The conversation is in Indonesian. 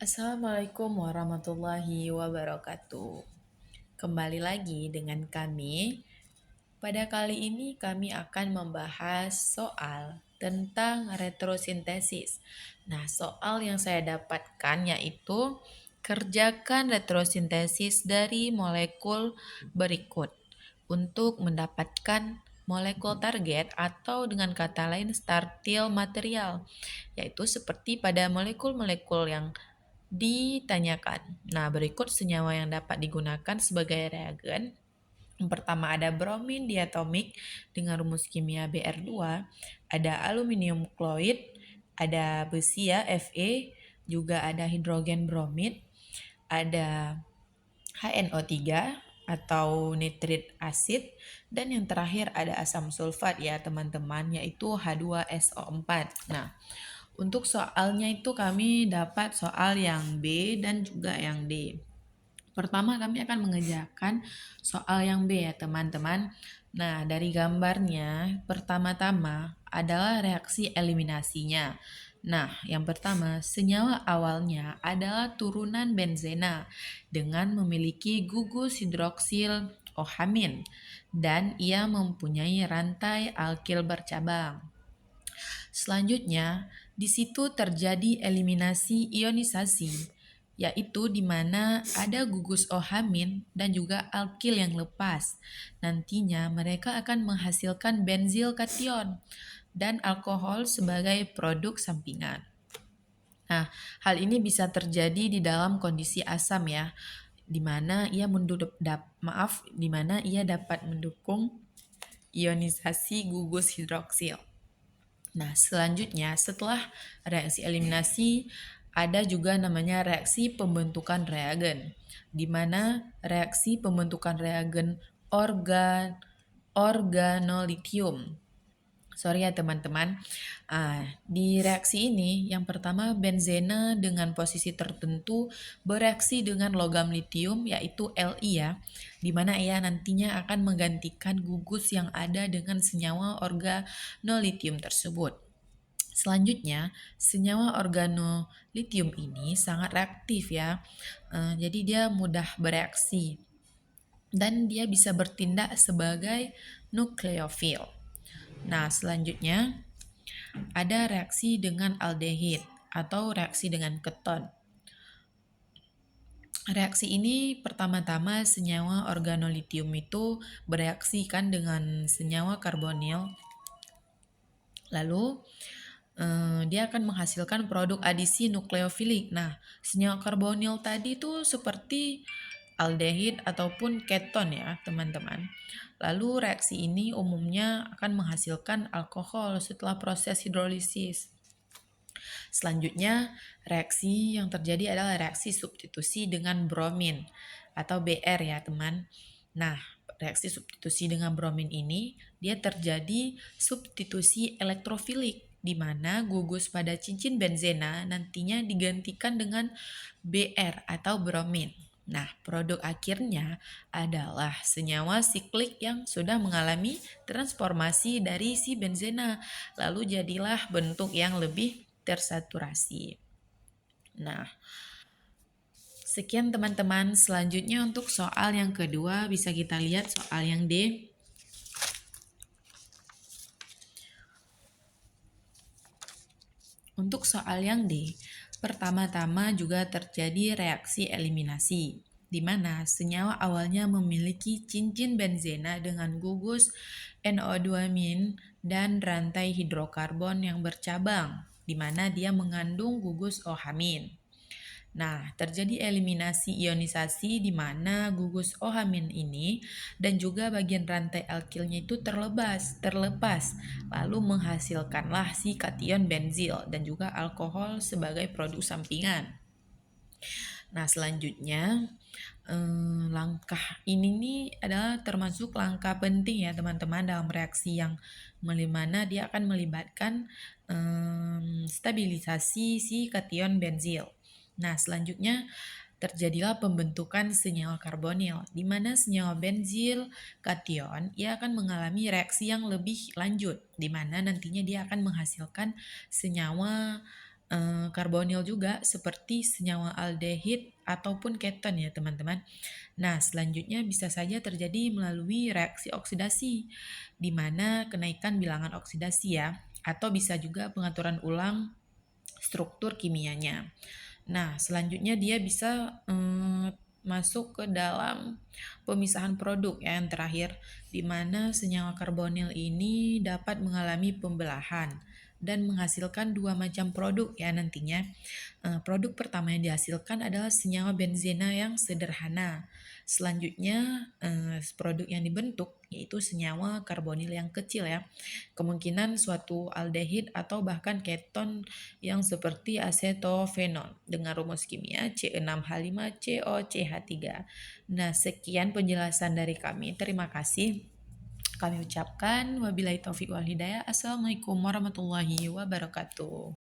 Assalamualaikum warahmatullahi wabarakatuh. Kembali lagi dengan kami. Pada kali ini kami akan membahas soal tentang retrosintesis. Nah, soal yang saya dapatkan yaitu kerjakan retrosintesis dari molekul berikut untuk mendapatkan molekul target atau dengan kata lain startil material, yaitu seperti pada molekul-molekul yang ditanyakan. Nah, berikut senyawa yang dapat digunakan sebagai reagen. Yang pertama ada bromin diatomik dengan rumus kimia Br2, ada aluminium kloid, ada besi ya Fe, juga ada hidrogen bromid, ada HNO3 atau nitrit asid, dan yang terakhir ada asam sulfat ya teman-teman, yaitu H2SO4. Nah, untuk soalnya itu kami dapat soal yang B dan juga yang D. Pertama kami akan mengerjakan soal yang B ya teman-teman. Nah, dari gambarnya pertama-tama adalah reaksi eliminasinya. Nah, yang pertama, senyawa awalnya adalah turunan benzena dengan memiliki gugus hidroksil OH- dan ia mempunyai rantai alkil bercabang. Selanjutnya, di situ terjadi eliminasi ionisasi, yaitu di mana ada gugus OH- dan juga alkil yang lepas. Nantinya mereka akan menghasilkan benzil kation dan alkohol sebagai produk sampingan. Nah, hal ini bisa terjadi di dalam kondisi asam ya, di mana ia dapat mendukung ionisasi gugus hidroksil. Nah, selanjutnya setelah reaksi eliminasi ada juga namanya reaksi pembentukan reagen, di mana reaksi pembentukan reagen organolitium. Sorry ya teman-teman. Di reaksi ini yang pertama benzena dengan posisi tertentu bereaksi dengan logam litium yaitu Li ya, di mana ia nantinya akan menggantikan gugus yang ada dengan senyawa organolitium tersebut. Selanjutnya, senyawa organolitium ini sangat reaktif ya. Jadi dia mudah bereaksi dan dia bisa bertindak sebagai nukleofil. Nah, selanjutnya ada reaksi dengan aldehid atau reaksi dengan keton. Reaksi ini pertama-tama senyawa organolitium itu bereaksi kan dengan senyawa karbonil. Lalu dia akan menghasilkan produk adisi nukleofilik. Nah, senyawa karbonil tadi itu seperti aldehid ataupun keton ya, teman-teman. Lalu reaksi ini umumnya akan menghasilkan alkohol setelah proses hidrolisis. Selanjutnya, reaksi yang terjadi adalah reaksi substitusi dengan bromin atau Br ya, teman. Nah, reaksi substitusi dengan bromin ini dia terjadi substitusi elektrofilik di mana gugus pada cincin benzena nantinya digantikan dengan Br atau bromin. Nah, produk akhirnya adalah senyawa siklik yang sudah mengalami transformasi dari si benzena, lalu jadilah bentuk yang lebih tersaturasi. Nah, sekian teman-teman. Selanjutnya untuk soal yang kedua bisa kita lihat soal yang D. Untuk soal yang D, pertama-tama juga terjadi reaksi eliminasi, di mana senyawa awalnya memiliki cincin benzena dengan gugus NO2- dan rantai hidrokarbon yang bercabang, di mana dia mengandung gugus OH-. Nah, terjadi eliminasi ionisasi di mana gugus OH- ini dan juga bagian rantai alkilnya itu terlepas, lalu menghasilkanlah si kation benzil dan juga alkohol sebagai produk sampingan. Nah, selanjutnya langkah ini nih adalah termasuk langkah penting ya teman-teman dalam reaksi yang mana dia akan melibatkan stabilisasi si kation benzil. Nah, selanjutnya terjadilah pembentukan senyawa karbonil, di mana senyawa benzil kation ia akan mengalami reaksi yang lebih lanjut, di mana nantinya dia akan menghasilkan senyawa karbonil juga seperti senyawa aldehid ataupun keton ya teman-teman. Nah, selanjutnya bisa saja terjadi melalui reaksi oksidasi, di mana kenaikan bilangan oksidasi ya, atau bisa juga pengaturan ulang struktur kimianya. Nah, selanjutnya dia bisa masuk ke dalam pemisahan produk ya, yang terakhir, di mana senyawa karbonil ini dapat mengalami pembelahan dan menghasilkan dua macam produk ya nantinya. Produk pertama yang dihasilkan adalah senyawa benzena yang sederhana. Selanjutnya, produk yang dibentuk yaitu senyawa karbonil yang kecil ya. Kemungkinan suatu aldehid atau bahkan keton yang seperti asetofenol dengan rumus kimia C6H5COCH3. Nah, sekian penjelasan dari kami. Terima kasih. Kami ucapkan wabillahi taufiq wal hidayah. Assalamualaikum warahmatullahi wabarakatuh.